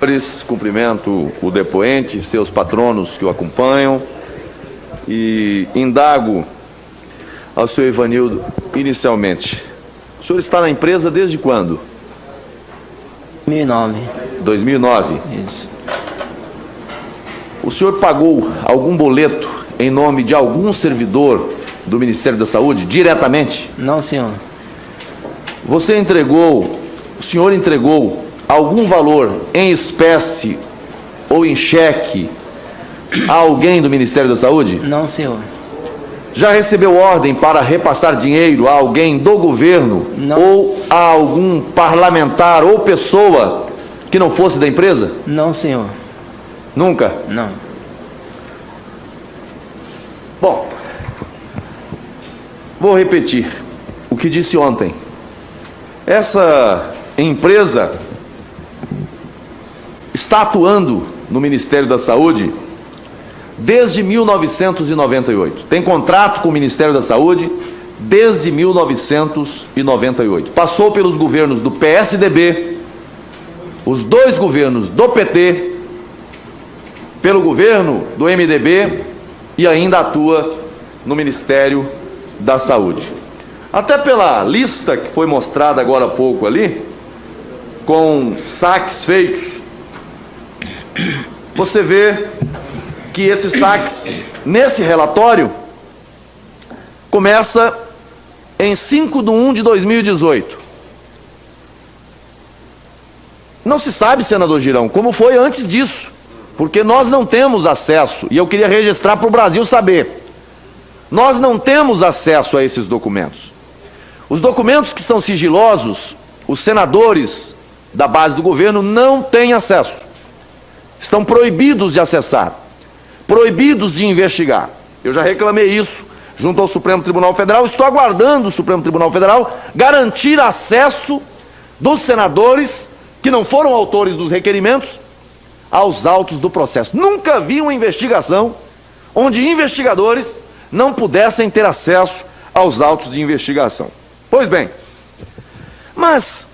nobres, cumprimento o depoente, seus patronos que o acompanham e indago ao senhor Ivanildo inicialmente. O senhor está na empresa desde quando? 2009. 2009? Isso. O senhor pagou algum boleto em nome de algum servidor do Ministério da Saúde, diretamente? Não, senhor. O senhor entregou algum valor em espécie ou em cheque a alguém do Ministério da Saúde? Não, senhor. Já recebeu ordem para repassar dinheiro a alguém do governo? Não. Ou a algum parlamentar ou pessoa que não fosse da empresa? Não, senhor. Nunca? Não. Bom, vou repetir o que disse ontem. Essa empresa está atuando no Ministério da Saúde desde 1998. Tem contrato com o Ministério da Saúde desde 1998. Passou pelos governos do PSDB, os dois governos do PT, pelo governo do MDB e ainda atua no Ministério da Saúde. Até pela lista que foi mostrada agora há pouco ali, com saques feitos, você vê que esses saques, nesse relatório, começa em 5/1/2018. Não se sabe, senador Girão, como foi antes disso, porque nós não temos acesso, e eu queria registrar para o Brasil saber, nós não temos acesso a esses documentos. Os documentos que são sigilosos, os senadores da base do governo não têm acesso. Estão proibidos de acessar, proibidos de investigar. Eu já reclamei isso junto ao Supremo Tribunal Federal, estou aguardando o Supremo Tribunal Federal garantir acesso dos senadores que não foram autores dos requerimentos aos autos do processo. Nunca vi uma investigação onde investigadores não pudessem ter acesso aos autos de investigação. Pois bem, mas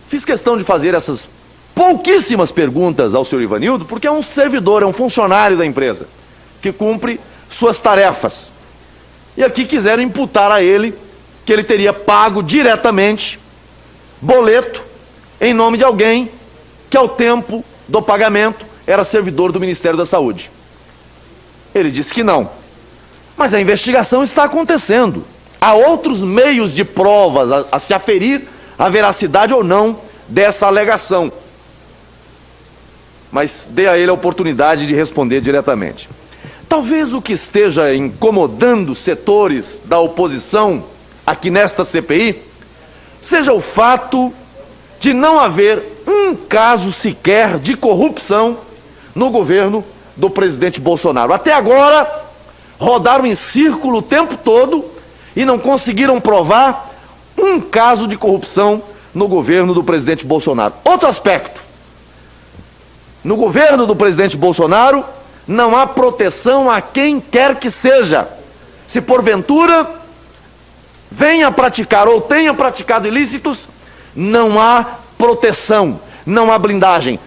fiz questão de fazer essas pouquíssimas perguntas ao senhor Ivanildo, porque é um servidor, é um funcionário da empresa, que cumpre suas tarefas. E aqui quiseram imputar a ele que ele teria pago diretamente boleto em nome de alguém que ao tempo do pagamento era servidor do Ministério da Saúde. Ele disse que não. Mas a investigação está acontecendo. Há outros meios de provas a se aferir a veracidade ou não dessa alegação. Mas dê a ele a oportunidade de responder diretamente. Talvez o que esteja incomodando setores da oposição aqui nesta CPI seja o fato de não haver um caso sequer de corrupção no governo do presidente Bolsonaro. Até agora, rodaram em círculo o tempo todo e não conseguiram provar um caso de corrupção no governo do presidente Bolsonaro. Outro aspecto: no governo do presidente Bolsonaro não há proteção a quem quer que seja. Se porventura venha praticar ou tenha praticado ilícitos, não há proteção, não há blindagem.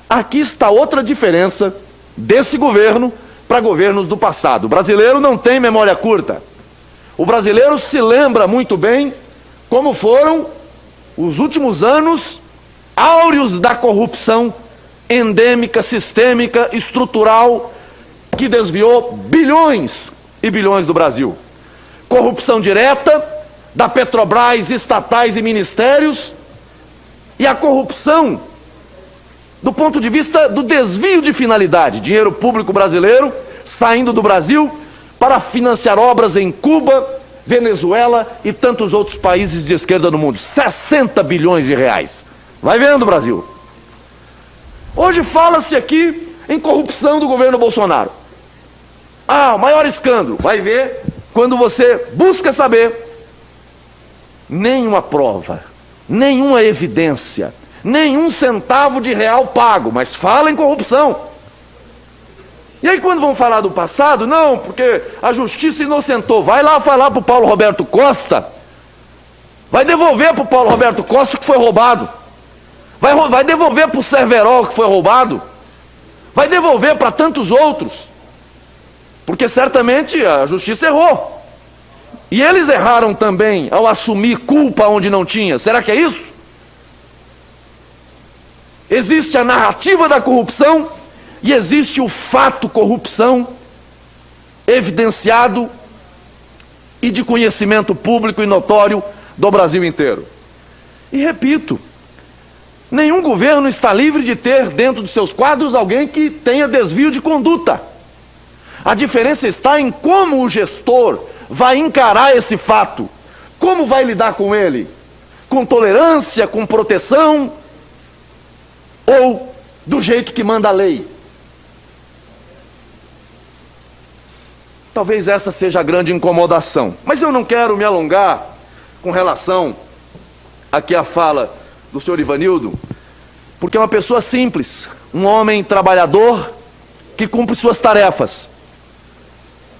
Aqui está outra diferença desse governo para governos do passado. O brasileiro não tem memória curta. O brasileiro se lembra muito bem como foram os últimos anos áureos da corrupção endêmica, sistêmica, estrutural, que desviou bilhões e bilhões do Brasil. Corrupção direta da Petrobras, estatais e ministérios, e a corrupção do ponto de vista do desvio de finalidade, dinheiro público brasileiro saindo do Brasil para financiar obras em Cuba, Venezuela e tantos outros países de esquerda no mundo. 60 bilhões de reais. Vai vendo, Brasil. Hoje fala-se aqui em corrupção do governo Bolsonaro. Ah, o maior escândalo. Vai ver, quando você busca saber, nenhuma prova, nenhuma evidência, nenhum centavo de real pago, mas fala em corrupção. E aí quando vão falar do passado, não, porque a justiça inocentou. Vai lá falar para o Paulo Roberto Costa, vai devolver para o Paulo Roberto Costa o que foi roubado. Vai devolver para o Cerveró que foi roubado? Vai devolver para tantos outros? Porque certamente a justiça errou. E eles erraram também ao assumir culpa onde não tinha. Será que é isso? Existe a narrativa da corrupção e existe o fato corrupção evidenciado e de conhecimento público e notório do Brasil inteiro. E repito, nenhum governo está livre de ter dentro dos seus quadros alguém que tenha desvio de conduta. A diferença está em como o gestor vai encarar esse fato, como vai lidar com ele, com tolerância, com proteção, ou do jeito que manda a lei. Talvez essa seja a grande incomodação. Mas eu não quero me alongar com relação aqui à fala do senhor Ivanildo, porque é uma pessoa simples, um homem trabalhador que cumpre suas tarefas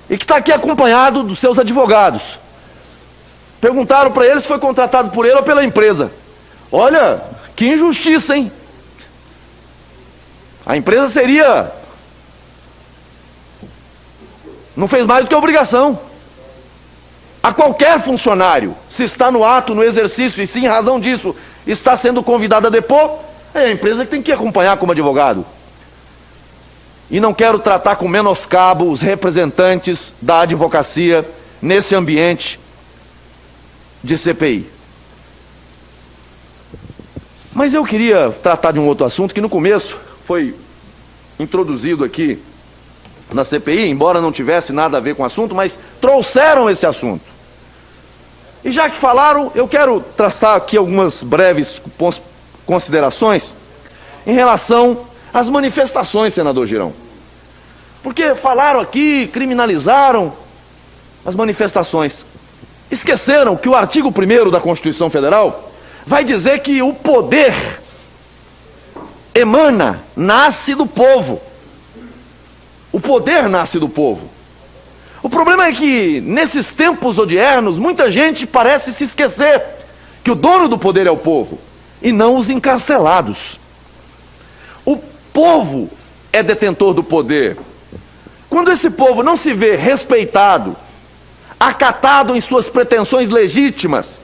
e que está aqui acompanhado dos seus advogados. Perguntaram para ele se foi contratado por ele ou pela empresa. Olha, que injustiça, hein? A empresa não fez mais do que obrigação. A qualquer funcionário, se está no ato, no exercício, e se em razão disso está sendo convidado a depor, é a empresa que tem que acompanhar como advogado. E não quero tratar com menoscabo os representantes da advocacia nesse ambiente de CPI. Mas eu queria tratar de um outro assunto que no começo foi introduzido aqui na CPI, embora não tivesse nada a ver com o assunto, mas trouxeram esse assunto. E já que falaram, eu quero traçar aqui algumas breves considerações em relação às manifestações, senador Girão. Porque falaram aqui, criminalizaram as manifestações. Esqueceram que o artigo 1º da Constituição Federal vai dizer que o poder nasce do povo. O poder nasce do povo. O problema é que, nesses tempos odiernos, muita gente parece se esquecer que o dono do poder é o povo, e não os encastelados. O povo é detentor do poder. Quando esse povo não se vê respeitado, acatado em suas pretensões legítimas,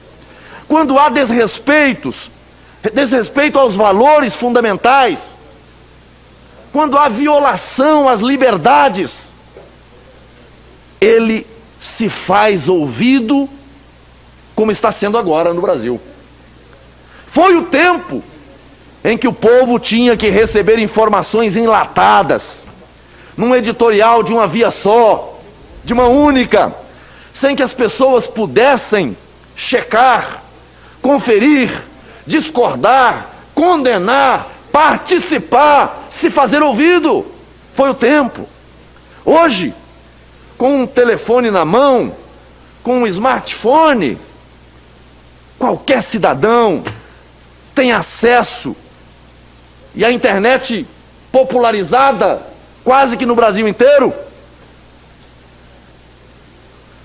quando há desrespeito aos valores fundamentais, quando há violação às liberdades, ele se faz ouvido, como está sendo agora no Brasil. Foi o tempo em que o povo tinha que receber informações enlatadas, num editorial de uma via só, de uma única, sem que as pessoas pudessem checar, conferir, discordar, condenar, participar, se fazer ouvido. Foi o tempo. Hoje, com um telefone na mão, com um smartphone, qualquer cidadão tem acesso, e a internet popularizada quase que no Brasil inteiro,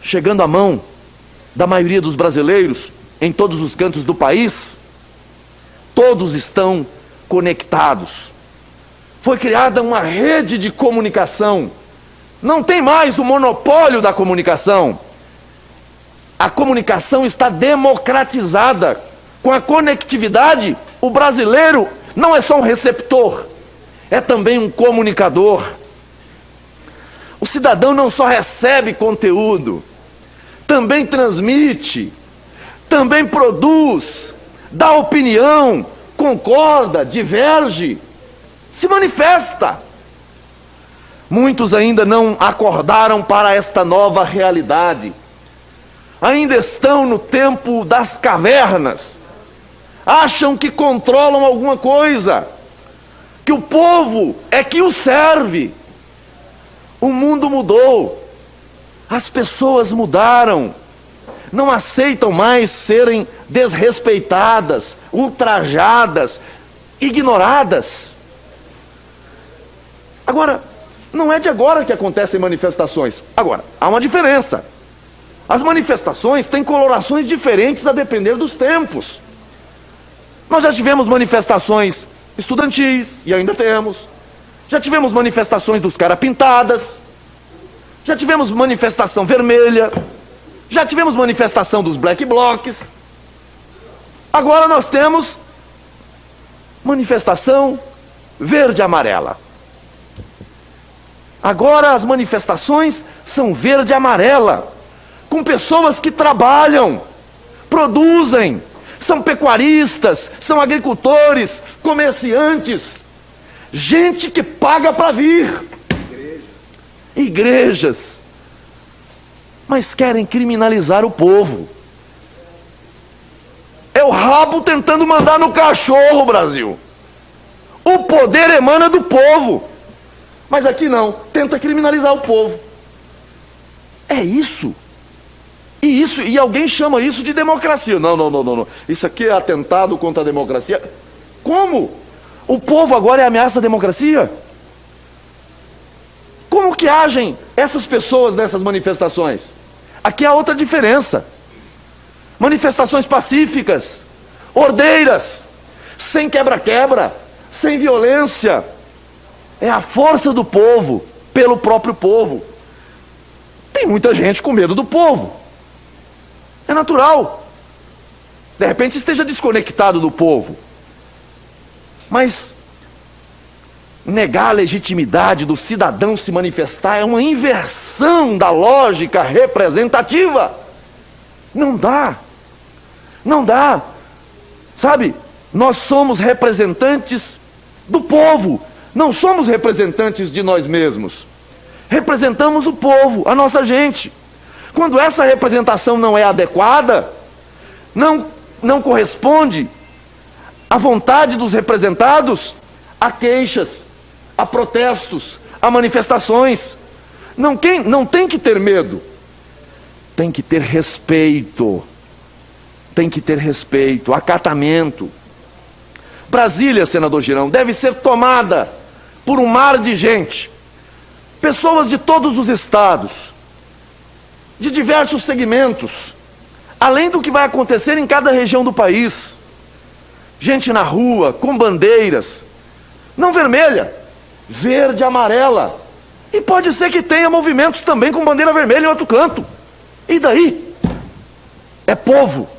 chegando à mão da maioria dos brasileiros em todos os cantos do país, todos estão conectados. Foi criada uma rede de comunicação. Não tem mais o monopólio da comunicação. A comunicação está democratizada. Com a conectividade, o brasileiro não é só um receptor, é também um comunicador. O cidadão não só recebe conteúdo, também transmite, também produz, dá opinião, concorda, diverge, se manifesta. Muitos ainda não acordaram para esta nova realidade. Ainda estão no tempo das cavernas. Acham que controlam alguma coisa, que o povo é que o serve. O mundo mudou, as pessoas mudaram, não aceitam mais serem desrespeitadas, ultrajadas, ignoradas. Agora, não é de agora que acontecem manifestações. Agora, há uma diferença. As manifestações têm colorações diferentes a depender dos tempos. Nós já tivemos manifestações estudantis, e ainda temos. Já tivemos manifestações dos cara pintadas. Já tivemos manifestação vermelha. Já tivemos manifestação dos black blocs. Agora nós temos manifestação verde e amarela. Agora as manifestações são verde e amarela, com pessoas que trabalham, produzem, são pecuaristas, são agricultores, comerciantes, gente que paga para vir. Igrejas. Mas querem criminalizar o povo. É o rabo tentando mandar no cachorro, Brasil. O poder emana do povo. Mas aqui não, tenta criminalizar o povo. É isso. E alguém chama isso de democracia. Não. Isso aqui é atentado contra a democracia. Como? O povo agora é ameaça à democracia? Como que agem essas pessoas nessas manifestações? Aqui há outra diferença. Manifestações pacíficas, ordeiras, sem quebra-quebra, sem violência. É a força do povo, pelo próprio povo. Tem muita gente com medo do povo. É natural. De repente esteja desconectado do povo. Mas negar a legitimidade do cidadão se manifestar é uma inversão da lógica representativa. Não dá. Não dá. Sabe, nós somos representantes do povo. Não somos representantes de nós mesmos. Representamos o povo, a nossa gente. Quando essa representação não é adequada, não corresponde à vontade dos representados, há queixas, há protestos, há manifestações. Não tem que ter medo. Tem que ter respeito. Tem que ter respeito, acatamento. Brasília, senador Girão, deve ser tomada por um mar de gente. Pessoas de todos os estados, de diversos segmentos, além do que vai acontecer em cada região do país. Gente na rua, com bandeiras, não vermelha, verde, amarela. E pode ser que tenha movimentos também com bandeira vermelha em outro canto. E daí? É povo,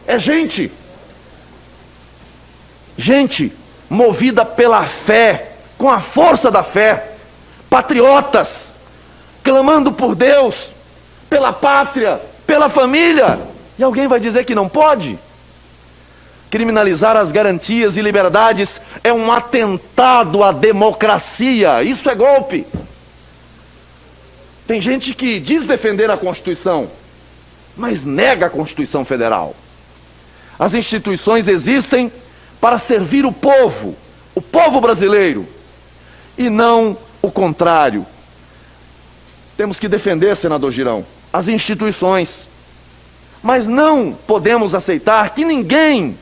é gente. Gente movida pela fé, com a força da fé. Patriotas, clamando por Deus, pela pátria, pela família. E alguém vai dizer que não pode? Criminalizar as garantias e liberdades é um atentado à democracia. Isso é golpe. Tem gente que diz defender a Constituição, mas nega a Constituição Federal. As instituições existem para servir o povo brasileiro, e não o contrário. Temos que defender, senador Girão, as instituições, mas não podemos aceitar que ninguém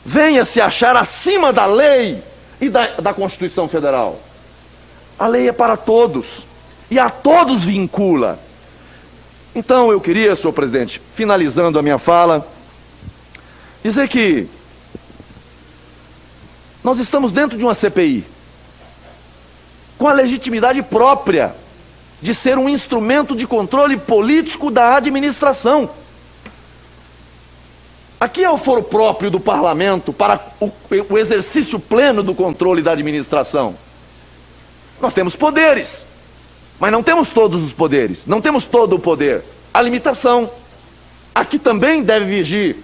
venha se achar acima da lei e da Constituição Federal. A lei é para todos, e a todos vincula. Então eu queria, senhor presidente, finalizando a minha fala, dizer que nós estamos dentro de uma CPI, com a legitimidade própria de ser um instrumento de controle político da administração. Aqui é o foro próprio do parlamento para o exercício pleno do controle da administração. Nós temos poderes, mas não temos todos os poderes, não temos todo o poder. A limitação. Aqui também deve vigir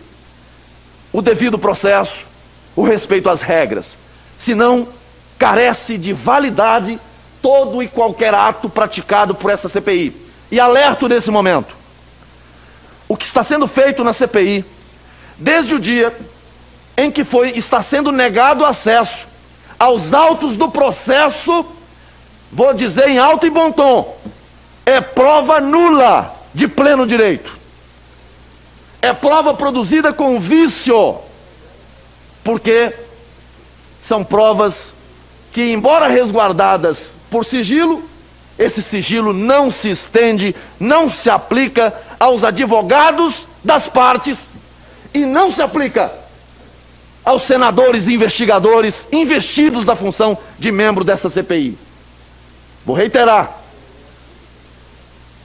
o devido processo, o respeito às regras. Senão, carece de validade todo e qualquer ato praticado por essa CPI. E alerto nesse momento. O que está sendo feito na CPI, desde o dia em que está sendo negado acesso aos autos do processo, vou dizer em alto e bom tom, é prova nula de pleno direito. É prova produzida com vício, porque são provas que, embora resguardadas por sigilo, esse sigilo não se estende, não se aplica aos advogados das partes e não se aplica aos senadores e investigadores investidos da função de membro dessa CPI. Vou reiterar.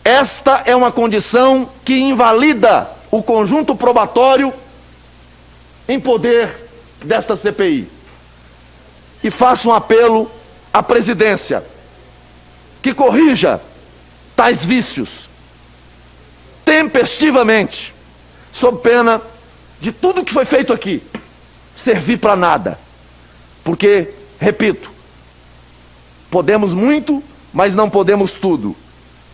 Esta é uma condição que invalida o conjunto probatório em poder desta CPI. E faço um apelo à presidência que corrija tais vícios tempestivamente, sob pena de tudo que foi feito aqui servir para nada. Porque, repito, podemos muito, mas não podemos tudo.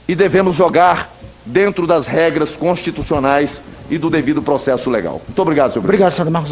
E devemos jogar dentro das regras constitucionais e do devido processo legal. Muito obrigado, senhor presidente. Obrigado, senhor Marcos.